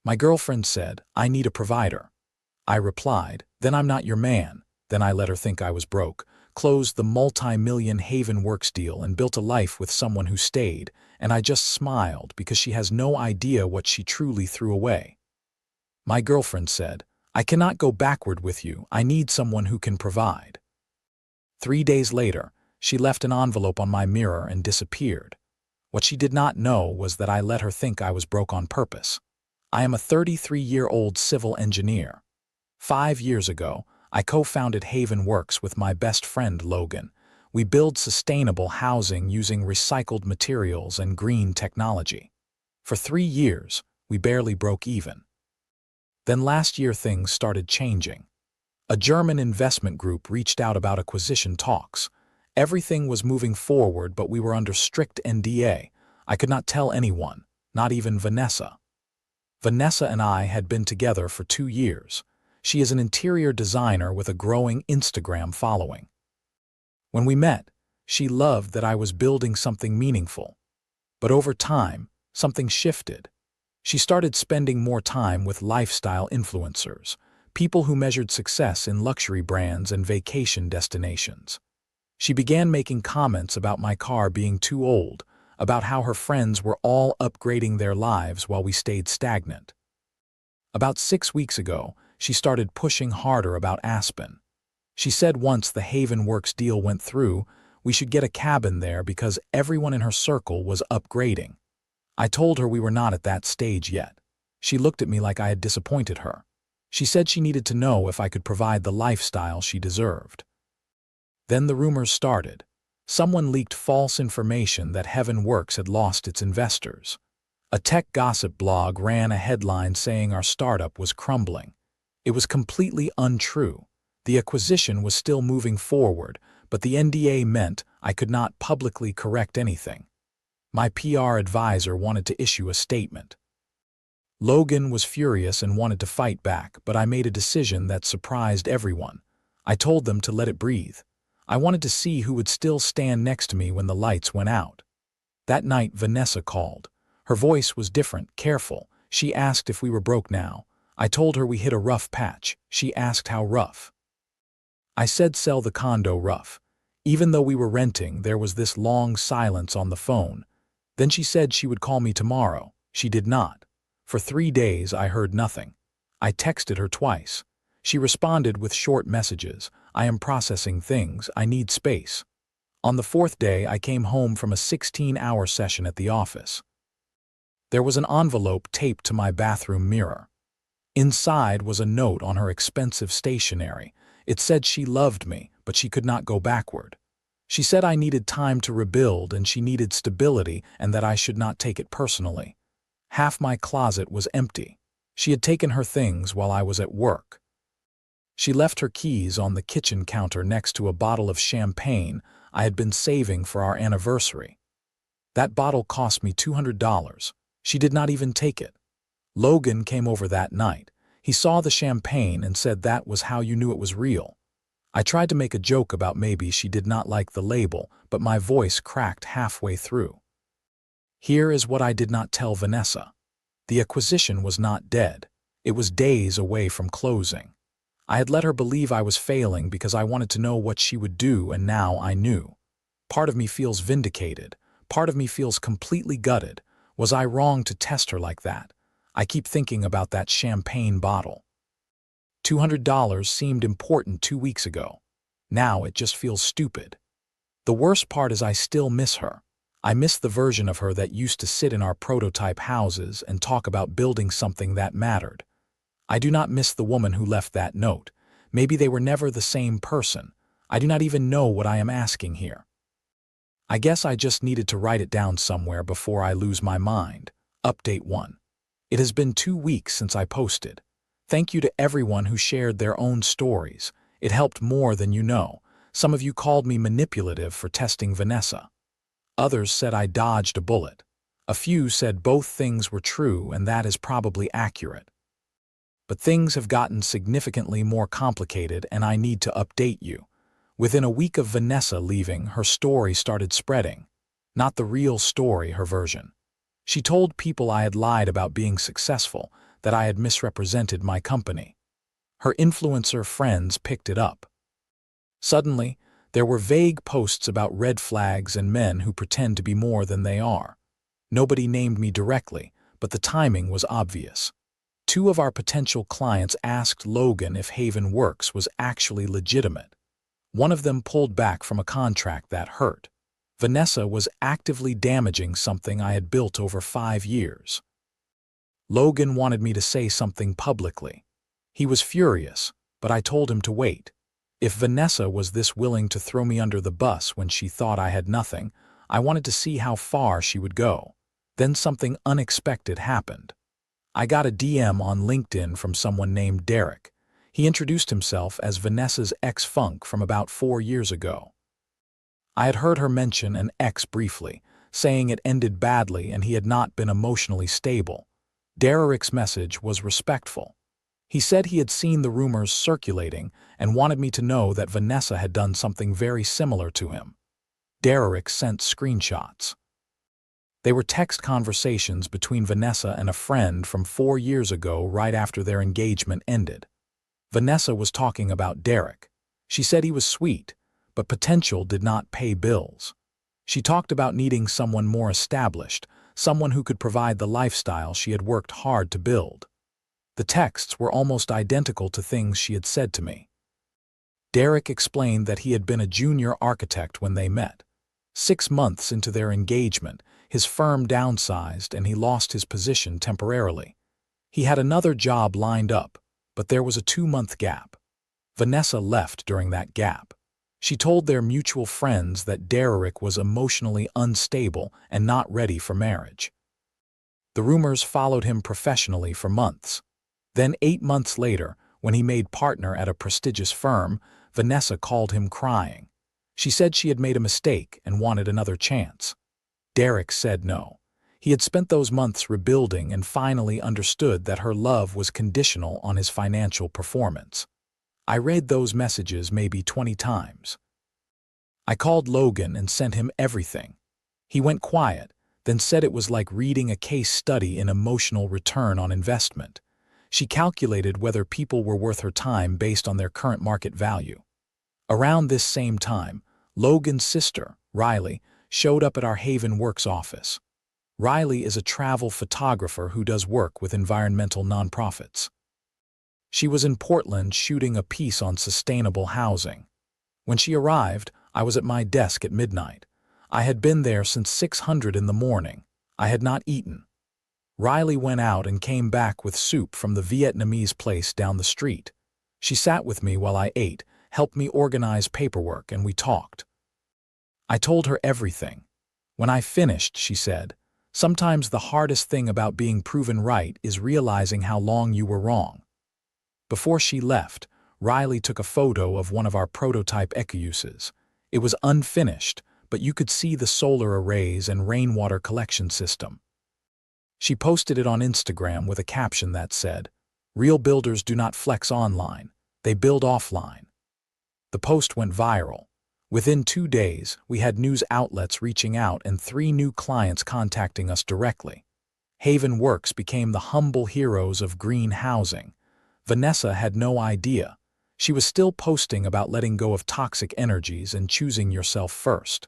My girlfriend said, "I need a provider." I replied, "Then I'm not your man." Then I let her think I was broke, closed the multi-million Haven Works deal and built a life with someone who stayed, and I just smiled because she has no idea what she truly threw away. My girlfriend said, "I cannot go backward with you. I need someone who can provide." 3 days later, she left an envelope on my mirror and disappeared. What she did not know was that I let her think I was broke on purpose. I am a 33-year-old civil engineer. 5 years ago, I co-founded Haven Works with my best friend Logan. We build sustainable housing using recycled materials and green technology. For 3 years, we barely broke even. Then last year things started changing. A German investment group reached out about acquisition talks. Everything was moving forward, but we were under strict NDA. I could not tell anyone, not even Vanessa. Vanessa and I had been together for 2 years. She is an interior designer with a growing Instagram following. When we met, she loved that I was building something meaningful. But over time, something shifted. She started spending more time with lifestyle influencers, people who measured success in luxury brands and vacation destinations. She began making comments about my car being too old, about how her friends were all upgrading their lives while we stayed stagnant. About 6 weeks ago, she started pushing harder about Aspen. She said once the Haven Works deal went through, we should get a cabin there because everyone in her circle was upgrading. I told her we were not at that stage yet. She looked at me like I had disappointed her. She said she needed to know if I could provide the lifestyle she deserved. Then the rumors started. Someone leaked false information that Haven Works had lost its investors. A tech gossip blog ran a headline saying our startup was crumbling. It was completely untrue. The acquisition was still moving forward, but the NDA meant I could not publicly correct anything. My PR advisor wanted to issue a statement. Logan was furious and wanted to fight back, but I made a decision that surprised everyone. I told them to let it breathe. I wanted to see who would still stand next to me when the lights went out. That night, Vanessa called. Her voice was different, careful. She asked if we were broke now. I told her we hit a rough patch. She asked how rough. I said sell the condo rough. Even though we were renting, there was this long silence on the phone. Then she said she would call me tomorrow. She did not. For 3 days, I heard nothing. I texted her twice. She responded with short messages. I am processing things. I need space. On the 4th day, I came home from a 16-hour session at the office. There was an envelope taped to my bathroom mirror. Inside was a note on her expensive stationery. It said she loved me, but she could not go backward. She said I needed time to rebuild and she needed stability and that I should not take it personally. Half my closet was empty. She had taken her things while I was at work. She left her keys on the kitchen counter next to a bottle of champagne I had been saving for our anniversary. That bottle cost me $200. She did not even take it. Logan came over that night. He saw the champagne and said that was how you knew it was real. I tried to make a joke about maybe she did not like the label, but my voice cracked halfway through. Here is what I did not tell Vanessa. The acquisition was not dead. It was days away from closing. I had let her believe I was failing because I wanted to know what she would do, and now I knew. Part of me feels vindicated. Part of me feels completely gutted. Was I wrong to test her like that? I keep thinking about that champagne bottle. $200 seemed important 2 weeks ago. Now it just feels stupid. The worst part is I still miss her. I miss the version of her that used to sit in our prototype houses and talk about building something that mattered. I do not miss the woman who left that note. Maybe they were never the same person. I do not even know what I am asking here. I guess I just needed to write it down somewhere before I lose my mind. Update 1. It has been 2 weeks since I posted. Thank you to everyone who shared their own stories. It helped more than you know. Some of you called me manipulative for testing Vanessa. Others said I dodged a bullet. A few said both things were true, and that is probably accurate. But things have gotten significantly more complicated, and I need to update you. Within a week of Vanessa leaving, her story started spreading. Not the real story, her version. She told people I had lied about being successful, that I had misrepresented my company. Her influencer friends picked it up. Suddenly, there were vague posts about red flags and men who pretend to be more than they are. Nobody named me directly, but the timing was obvious. Two of our potential clients asked Logan if Haven Works was actually legitimate. One of them pulled back from a contract that hurt. Vanessa was actively damaging something I had built over 5 years. Logan wanted me to say something publicly. He was furious, but I told him to wait. If Vanessa was this willing to throw me under the bus when she thought I had nothing, I wanted to see how far she would go. Then something unexpected happened. I got a DM on LinkedIn from someone named Derek. He introduced himself as Vanessa's ex-funk from about 4 years ago. I had heard her mention an ex briefly, saying it ended badly and he had not been emotionally stable. Derek's message was respectful. He said he had seen the rumors circulating and wanted me to know that Vanessa had done something very similar to him. Derek sent screenshots. They were text conversations between Vanessa and a friend from 4 years ago right after their engagement ended. Vanessa was talking about Derek. She said he was sweet, but potential did not pay bills. She talked about needing someone more established, someone who could provide the lifestyle she had worked hard to build. The texts were almost identical to things she had said to me. Derek explained that he had been a junior architect when they met. 6 months into their engagement, his firm downsized and he lost his position temporarily. He had another job lined up, but there was a 2-month gap. Vanessa left during that gap. She told their mutual friends that Derek was emotionally unstable and not ready for marriage. The rumors followed him professionally for months. Then 8 months later, when he made partner at a prestigious firm, Vanessa called him crying. She said she had made a mistake and wanted another chance. Derek said no. He had spent those months rebuilding and finally understood that her love was conditional on his financial performance. I read those messages maybe 20 times. I called Logan and sent him everything. He went quiet, then said it was like reading a case study in emotional return on investment. She calculated whether people were worth her time based on their current market value. Around this same time, Logan's sister, Riley, showed up at our Haven Works office. Riley is a travel photographer who does work with environmental nonprofits. She was in Portland shooting a piece on sustainable housing. When she arrived, I was at my desk at midnight. I had been there since 600 in the morning. I had not eaten. Riley went out and came back with soup from the Vietnamese place down the street. She sat with me while I ate, helped me organize paperwork, and we talked. I told her everything. When I finished, she said, "Sometimes the hardest thing about being proven right is realizing how long you were wrong." Before she left, Riley took a photo of one of our prototype EcoUses. It was unfinished, but you could see the solar arrays and rainwater collection system. She posted it on Instagram with a caption that said, "Real builders do not flex online, they build offline." The post went viral. Within 2 days, we had news outlets reaching out and 3 new clients contacting us directly. Haven Works became the humble heroes of green housing. Vanessa had no idea. She was still posting about letting go of toxic energies and choosing yourself first.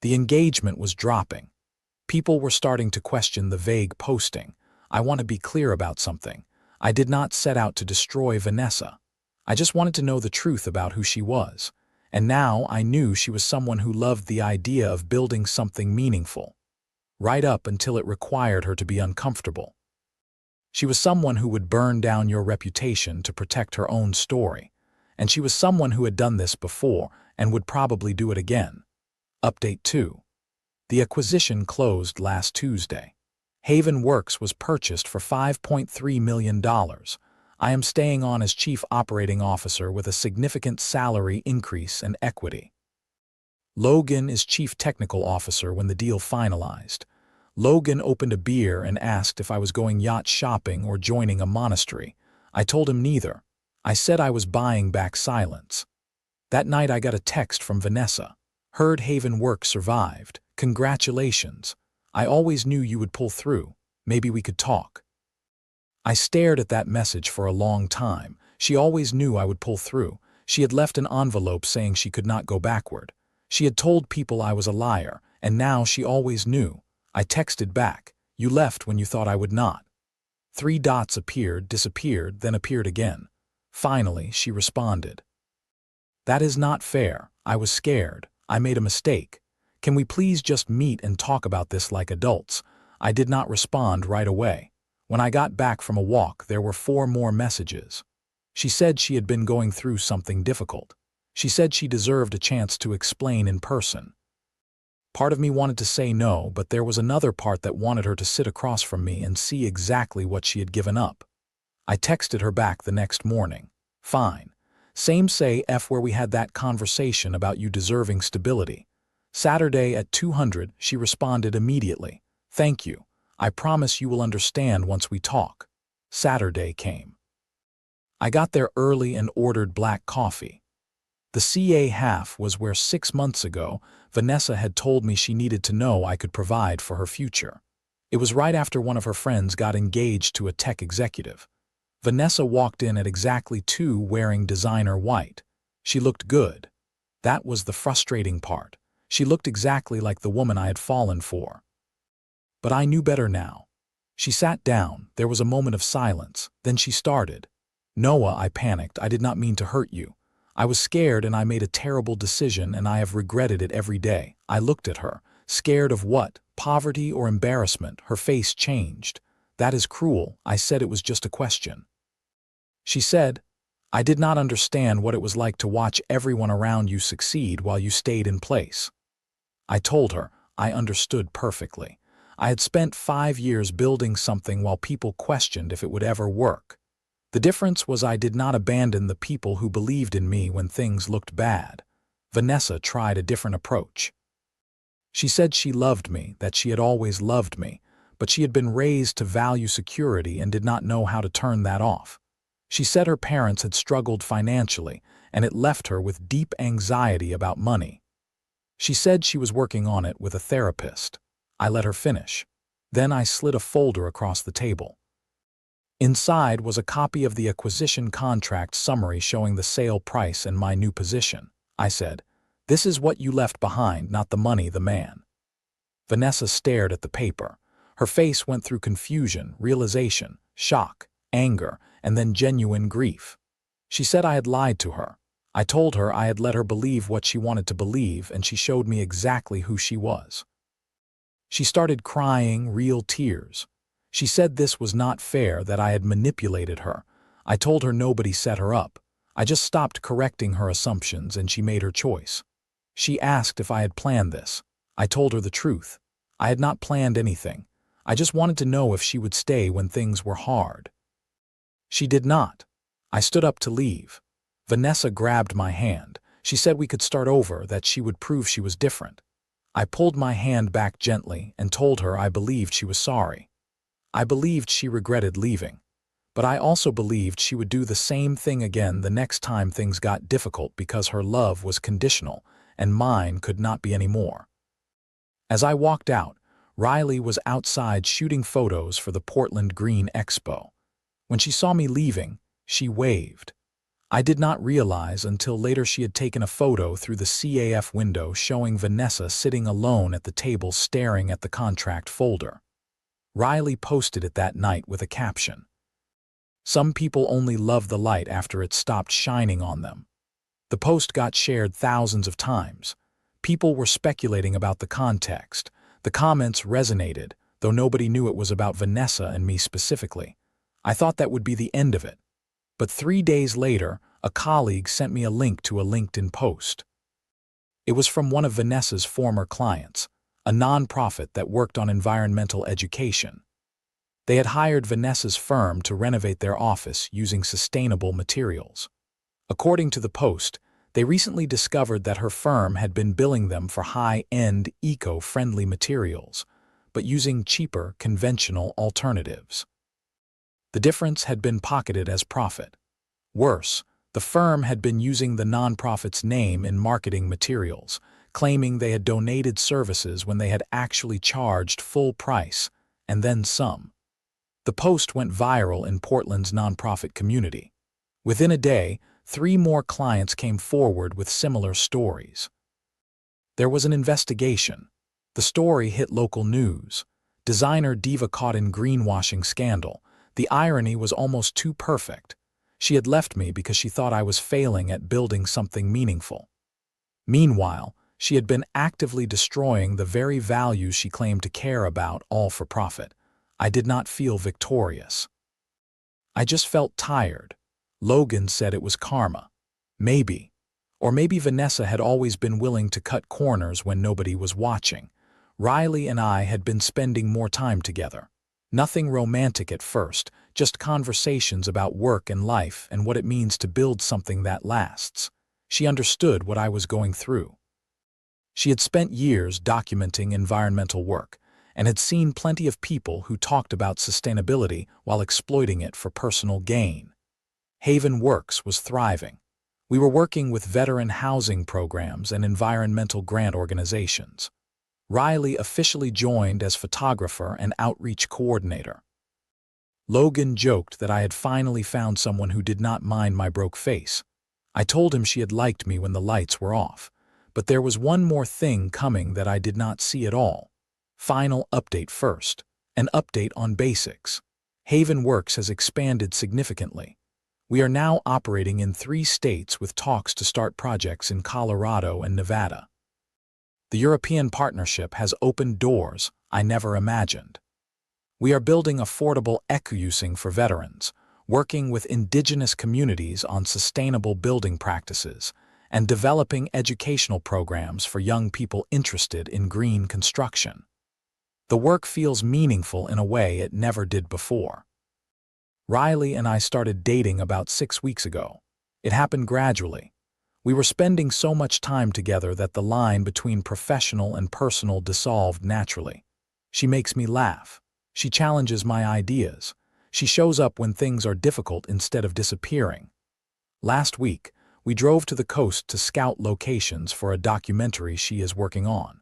The engagement was dropping. People were starting to question the vague posting. I want to be clear about something. I did not set out to destroy Vanessa. I just wanted to know the truth about who she was. And now I knew she was someone who loved the idea of building something meaningful, right up until it required her to be uncomfortable. She was someone who would burn down your reputation to protect her own story, and she was someone who had done this before and would probably do it again. Update 2. The acquisition closed last Tuesday. Haven Works was purchased for $5.3 million. I am staying on as Chief Operating Officer with a significant salary increase and equity. Logan is Chief Technical Officer when the deal finalized. Logan opened a beer and asked if I was going yacht shopping or joining a monastery. I told him neither. I said I was buying back silence. That night I got a text from Vanessa. "Heard Haven Works survived. Congratulations. I always knew you would pull through. Maybe we could talk." I stared at that message for a long time. She always knew I would pull through. She had left an envelope saying she could not go backward. She had told people I was a liar, and now she always knew. I texted back, "You left when you thought I would not." 3 dots appeared, disappeared, then appeared again. Finally, she responded. "That is not fair. I was scared. I made a mistake. Can we please just meet and talk about this like adults?" I did not respond right away. When I got back from a walk, there were 4 more messages. She said she had been going through something difficult. She said she deserved a chance to explain in person. Part of me wanted to say no, but there was another part that wanted her to sit across from me and see exactly what she had given up. I texted her back the next morning. "Fine. Same say F where we had that conversation about you deserving stability." Saturday at 200, she responded immediately. "Thank you. I promise you will understand once we talk." Saturday came. I got there early and ordered black coffee. The CA half was where 6 months ago, Vanessa had told me she needed to know I could provide for her future. It was right after one of her friends got engaged to a tech executive. Vanessa walked in at exactly 2 wearing designer white. She looked good. That was the frustrating part. She looked exactly like the woman I had fallen for. But I knew better now. She sat down, there was a moment of silence, then she started. "Noah," I panicked, "I did not mean to hurt you. I was scared and I made a terrible decision and I have regretted it every day." I looked at her. Scared of what? Poverty or embarrassment? Her face changed. "That is cruel. I said it was just a question." She said, "I did not understand what it was like to watch everyone around you succeed while you stayed in place." I told her I understood perfectly. I had spent 5 years building something while people questioned if it would ever work. The difference was I did not abandon the people who believed in me when things looked bad. Vanessa tried a different approach. She said she loved me, that she had always loved me, but she had been raised to value security and did not know how to turn that off. She said her parents had struggled financially, and it left her with deep anxiety about money. She said she was working on it with a therapist. I let her finish. Then I slid a folder across the table. Inside was a copy of the acquisition contract summary showing the sale price and my new position. I said, "This is what you left behind, not the money, the man." Vanessa stared at the paper. Her face went through confusion, realization, shock, anger, and then genuine grief. She said I had lied to her. I told her I had let her believe what she wanted to believe, and she showed me exactly who she was. She started crying, real tears. She said this was not fair, that I had manipulated her. I told her nobody set her up. I just stopped correcting her assumptions and she made her choice. She asked if I had planned this. I told her the truth. I had not planned anything. I just wanted to know if she would stay when things were hard. She did not. I stood up to leave. Vanessa grabbed my hand. She said we could start over, that she would prove she was different. I pulled my hand back gently and told her I believed she was sorry. I believed she regretted leaving, but I also believed she would do the same thing again the next time things got difficult because her love was conditional and mine could not be any more. As I walked out, Riley was outside shooting photos for the Portland Green Expo. When she saw me leaving, she waved. I did not realize until later she had taken a photo through the CAF window showing Vanessa sitting alone at the table staring at the contract folder. Riley posted it that night with a caption. "Some people only love the light after it stopped shining on them." The post got shared thousands of times. People were speculating about the context. The comments resonated, though nobody knew it was about Vanessa and me specifically. I thought that would be the end of it. But 3 days later, a colleague sent me a link to a LinkedIn post. It was from one of Vanessa's former clients, a nonprofit that worked on environmental education. They had hired Vanessa's firm to renovate their office using sustainable materials. According to the post, they recently discovered that her firm had been billing them for high-end, eco-friendly materials, but using cheaper, conventional alternatives. The difference had been pocketed as profit. Worse, the firm had been using the nonprofit's name in marketing materials, claiming they had donated services when they had actually charged full price, and then some. The post went viral in Portland's nonprofit community. Within a day, 3 more clients came forward with similar stories. There was an investigation. The story hit local news. Designer diva caught in greenwashing scandal. The irony was almost too perfect. She had left me because she thought I was failing at building something meaningful. Meanwhile, she had been actively destroying the very values she claimed to care about, all for profit. I did not feel victorious. I just felt tired. Logan said it was karma. Maybe. Or maybe Vanessa had always been willing to cut corners when nobody was watching. Riley and I had been spending more time together. Nothing romantic at first, just conversations about work and life and what it means to build something that lasts. She understood what I was going through. She had spent years documenting environmental work and had seen plenty of people who talked about sustainability while exploiting it for personal gain. Haven Works was thriving. We were working with veteran housing programs and environmental grant organizations. Riley officially joined as photographer and outreach coordinator. Logan joked that I had finally found someone who did not mind my broke face. I told him she had liked me when the lights were off, but there was one more thing coming that I did not see at all. Final update first. An update on basics. Haven Works has expanded significantly. We are now operating in 3 states with talks to start projects in Colorado and Nevada. The European partnership has opened doors I never imagined. We are building affordable eco-housing for veterans, working with indigenous communities on sustainable building practices, and developing educational programs for young people interested in green construction. The work feels meaningful in a way it never did before. Riley and I started dating about 6 weeks ago. It happened gradually. We were spending so much time together that the line between professional and personal dissolved naturally. She makes me laugh. She challenges my ideas. She shows up when things are difficult instead of disappearing. Last week, we drove to the coast to scout locations for a documentary she is working on.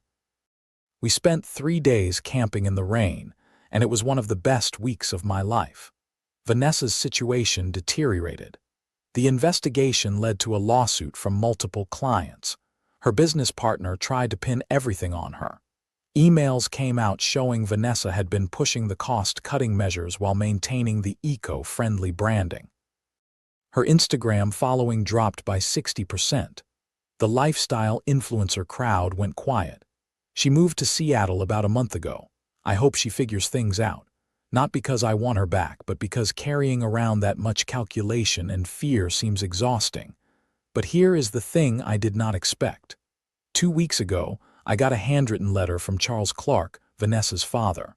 We spent 3 days camping in the rain, and it was one of the best weeks of my life. Vanessa's situation deteriorated. The investigation led to a lawsuit from multiple clients. Her business partner tried to pin everything on her. Emails came out showing Vanessa had been pushing the cost-cutting measures while maintaining the eco-friendly branding. Her Instagram following dropped by 60%. The lifestyle influencer crowd went quiet. She moved to Seattle about a month ago. I hope she figures things out. Not because I want her back, but because carrying around that much calculation and fear seems exhausting. But here is the thing I did not expect. 2 weeks ago, I got a handwritten letter from Charles Clark, Vanessa's father.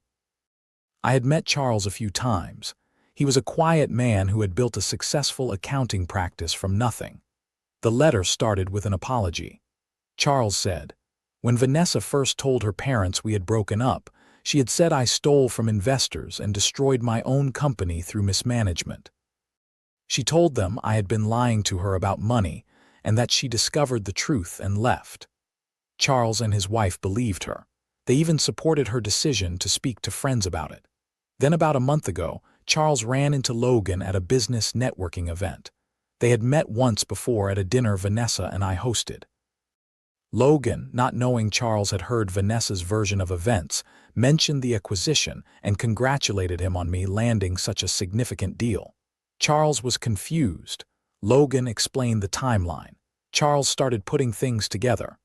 I had met Charles a few times. He was a quiet man who had built a successful accounting practice from nothing. The letter started with an apology. Charles said, "When Vanessa first told her parents we had broken up, she had said I stole from investors and destroyed my own company through mismanagement. She told them I had been lying to her about money and that she discovered the truth and left. Charles and his wife believed her. They even supported her decision to speak to friends about it. Then about a month ago, Charles ran into Logan at a business networking event. They had met once before at a dinner Vanessa and I hosted. Logan, not knowing Charles had heard Vanessa's version of events, mentioned the acquisition and congratulated him on me landing such a significant deal. Charles was confused. Logan explained the timeline. Charles started putting things together.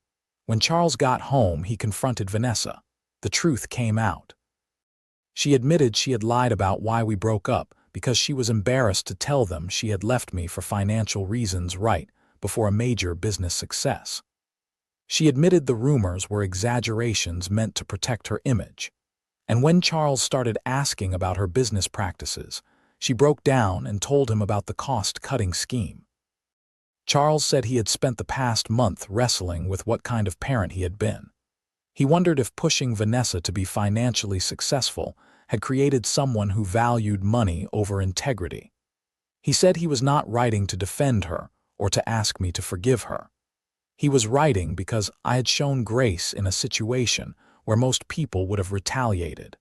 When Charles got home, he confronted Vanessa. The truth came out. She admitted she had lied about why we broke up because she was embarrassed to tell them she had left me for financial reasons right before a major business success. She admitted the rumors were exaggerations meant to protect her image. And when Charles started asking about her business practices, she broke down and told him about the cost-cutting scheme. Charles said he had spent the past month wrestling with what kind of parent he had been. He wondered if pushing Vanessa to be financially successful had created someone who valued money over integrity. He said he was not writing to defend her or to ask me to forgive her. He was writing because I had shown grace in a situation where most people would have retaliated.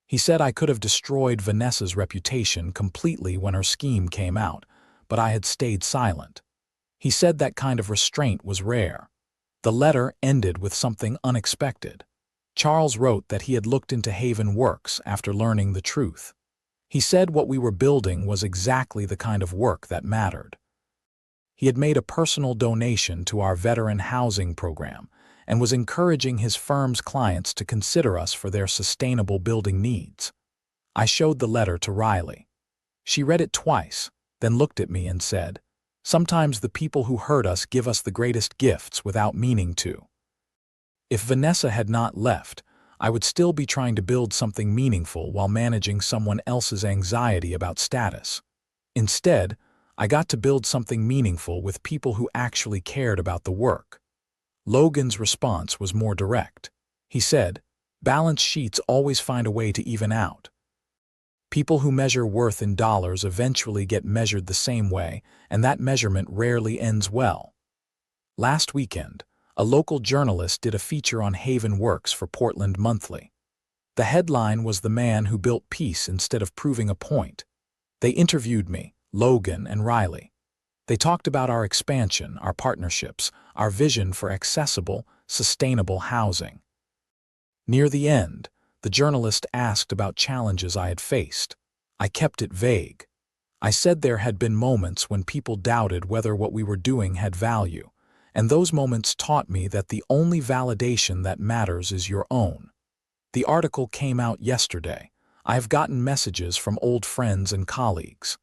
He said I could have destroyed Vanessa's reputation completely when her scheme came out, but I had stayed silent. He said that kind of restraint was rare. The letter ended with something unexpected. Charles wrote that he had looked into Haven Works after learning the truth. He said what we were building was exactly the kind of work that mattered. He had made a personal donation to our veteran housing program and was encouraging his firm's clients to consider us for their sustainable building needs. I showed the letter to Riley. She read it twice, then looked at me and said, "Sometimes the people who hurt us give us the greatest gifts without meaning to." If Vanessa had not left, I would still be trying to build something meaningful while managing someone else's anxiety about status. Instead, I got to build something meaningful with people who actually cared about the work. Logan's response was more direct. He said, "Balance sheets always find a way to even out. People who measure worth in dollars eventually get measured the same way, and that measurement rarely ends well." Last weekend, a local journalist did a feature on Haven Works for Portland Monthly. The headline was "The Man Who Built Peace Instead of Proving a Point." They interviewed me, Logan, and Riley. They talked about our expansion, our partnerships, our vision for accessible, sustainable housing. Near the end, the journalist asked about challenges I had faced. I kept it vague. I said there had been moments when people doubted whether what we were doing had value, and those moments taught me that the only validation that matters is your own. The article came out yesterday. I have gotten messages from old friends and colleagues.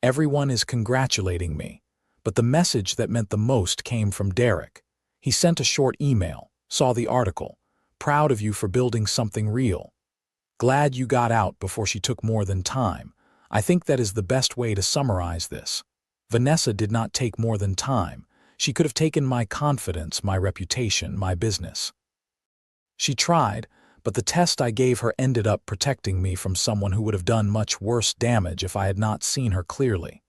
Everyone is congratulating me, but the message that meant the most came from Derek. He sent a short email, saw the article, "Proud of you for building something real. Glad you got out before she took more than time. I think that is the best way to summarize this. Vanessa did not take more than time. She could have taken my confidence, my reputation, my business. She tried, but the test I gave her ended up protecting me from someone who would have done much worse damage if I had not seen her clearly."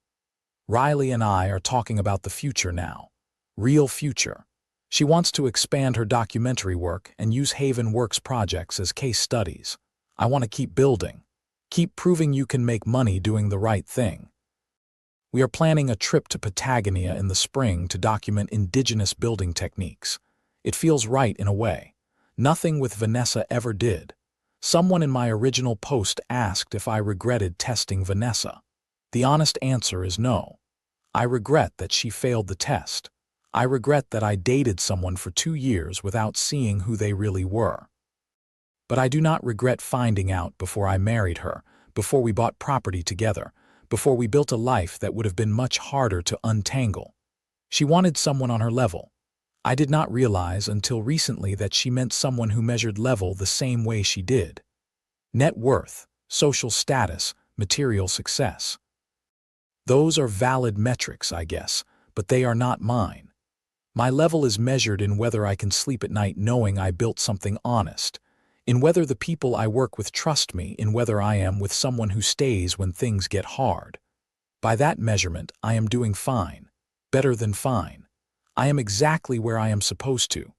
Riley and I are talking about the future now. Real future. She wants to expand her documentary work and use Haven Works projects as case studies. I want to keep building. Keep proving you can make money doing the right thing. We are planning a trip to Patagonia in the spring to document indigenous building techniques. It feels right in a way. Nothing with Vanessa ever did. Someone in my original post asked if I regretted testing Vanessa. The honest answer is no. I regret that she failed the test. I regret that I dated someone for 2 years without seeing who they really were. But I do not regret finding out before I married her, before we bought property together, before we built a life that would have been much harder to untangle. She wanted someone on her level. I did not realize until recently that she meant someone who measured level the same way she did. Net worth, social status, material success. Those are valid metrics, I guess, but they are not mine. My level is measured in whether I can sleep at night knowing I built something honest, in whether the people I work with trust me, in whether I am with someone who stays when things get hard. By that measurement, I am doing fine, better than fine. I am exactly where I am supposed to.